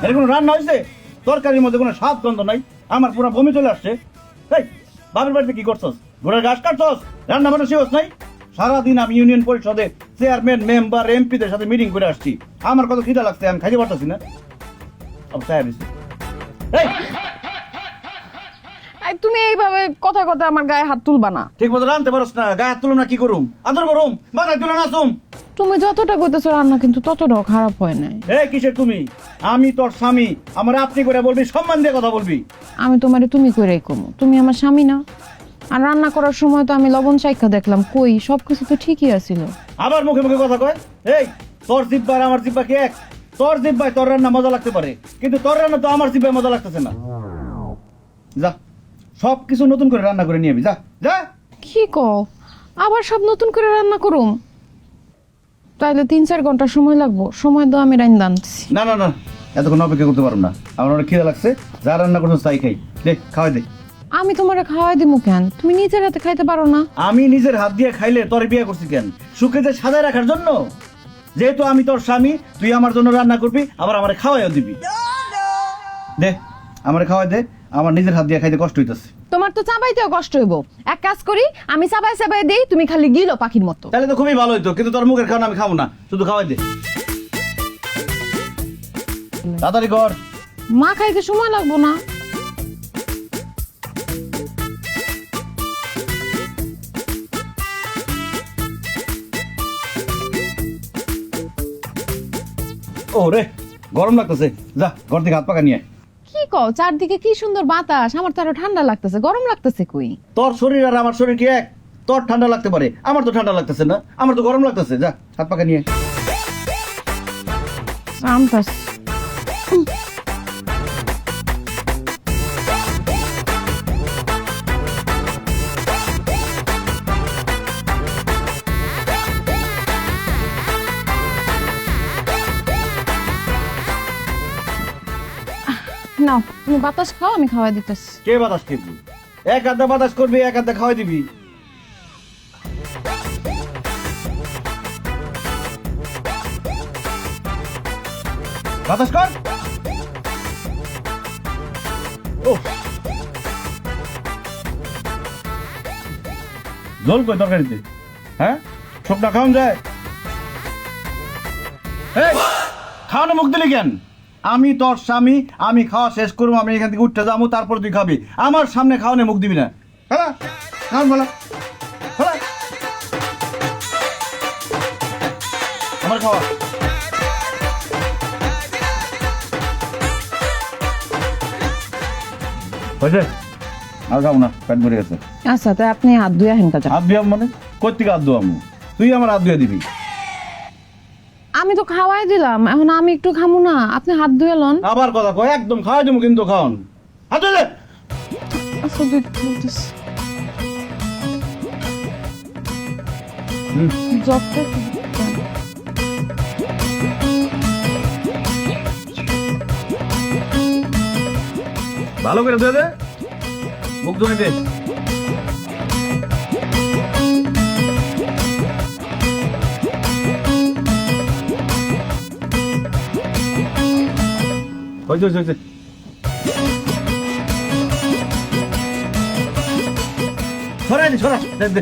এর কোনো রান্না হয়েছে? তরকারির মধ্যে কোনো স্বাদ গন্ধ নাই, আমার পুরো বমি চলে আসছে। এই বাপের বাড়িতে কি করছস? ঘোড়ার ঘাস কাটছস? রান্না বান্না শেষ নাই? সারাদিন আমি ইউনিয়ন পরিষদে চেয়ারম্যান, মেম্বার, এমপিদের সাথে মিটিং করে আসছি, আমার কত খিদা লাগছে, আমি খাইতে পারতেছি না। তুমি এইভাবে কথা কথা আমার গায়ে হাত তুলবা না। ঠিক মতো রানতে পারস না, গায়ে হাত তুলুম না কি করুম? আদর করুম, বানাই তুলে নাচুম। তুমি যতটা কইতেছো রান্না কিন্তু ততটাও খারাপ হয় নাই। এই কিসের তুমি? আমি তোর স্বামী, আমার আপনি করে বলবি, সম্মান দিয়ে কথা বলবি। আমি তোমারে তুমি কইরাই কমু, তুমি আমার স্বামী না। আর রান্না করার সময় তো আমি লবণ চাইখা দেখলাম, কই সবকিছু তো ঠিকই আছিল। আবার মুখে মুখে কথা কয়। এই তোর জিব্বা আর আমার জিব্বা কি এক? তোর জিব্বায় তোর রান্না মজা লাগতে পারে, কিন্তু তোর রান্না তো আমার জিব্বায় মজা লাগতেছে না। যা সবকিছু নতুন করে রান্না করে নিয়ে আবি, যা যা। কি কও, আবার সব নতুন করে রান্না করুম? তাইলে 3-4 ঘন্টা সময় লাগবো। সময় দাও, আমি রান্না আনতেছি। না না না, এতক্ষণ অপেক্ষা করতে পারবো না, আমার অনেক খিদে লাগছে। যা রান্না করছো তাই খাই, দে খাওয়াই দে। আমি তোমারে খাওয়াই দিমু কেন? তুমি নিজের হাতে খাইতে পারো না? আমি নিজের হাত দিয়ে খাইলে তোর বিয়ে করছি কেন? সুখে যে সাজায় রাখার জন্য। যেহেতু আমি তোর স্বামী, তুই আমার জন্য রান্না করবি, আবার আমারে খাওয়াইও দিবি। দে আমারে খাওয়াই দে, আমার নিজের হাত দিয়ে খাইতে কষ্ট হইতেছে। তোমার তো চাবাইতেও কষ্ট হইব। এক কাজ করি, আমি চাবাই চাবাই দেই, তুমি খালি গিলো পাখির মতো। তাহলে তো খুবই ভালো হইতো, কিন্তু তোর মুখের খাওয়া আমি খাবো না, শুধু খাওয়াই দে। তাড়াতাড়ি কর। মা খাইতে সময় লাগবো না? ও রে, গরম লাগতেছে, যা ঘর থেকে হাত পাকা নিয়ে। কি কও, চারদিকে কি সুন্দর বাতাস, আমার তো আরো ঠান্ডা লাগতেছে। গরম লাগতেছে কই? তোর শরীর আর আমার শরীর কি এক? তোর ঠান্ডা লাগতে পারে, আমার তো ঠান্ডা লাগতেছে না, আমার তো গরম লাগতেছে। যা হাত পাকা নিয়ে। আমতাস নাও, তুমি বাতাস খাও, আমি খাওয়াই দিতেছি। কে বাতাস খেবি? এক আধা বাতাস করবি, এক আধা খাওয়াই দিবি। বাতাস কর। ও জল কই তরকারিতে? হ্যাঁ, সবটা খাওয়ান যায়? এই খাওয়ানো মুখ দিলি কেন? আমি তোর স্বামী, আমি খাওয়া শেষ করবো, আমি এখান থেকে উঠতে যাবো, তারপর তুই খাবি। আমার সামনে খাওয়ানো মুখ দিবি না। হ্যাঁ খাওয়ান বলা, আমার খাওয়া। হয়েছে? আর খাবো না, পেট ভরে গেছে। আচ্ছা, তাই আপনি হাত ধুয়ে হেন কাজা। হাত ধুয়াম মানে? কোথেকে হাত ধুয়াম? তুই আমার হাত ধুয়ে দিবি। আমি তো খাওয়াই দিলাম, এখন আমি একটু খামু না? আপনি হাত ধুয়ে লন। আবার কথা কয়, একদম খাওয়াই দেবো কিন্তু খাওয়ান। হাত ধুয়ে দে। আচ্ছা, বলতেছি জবটা ভালো করে ধুয়ে দে, মুখ ধুয়ে দে। হয়েছে হয়েছে হয়েছে। সরাই দি, সরা দে দে।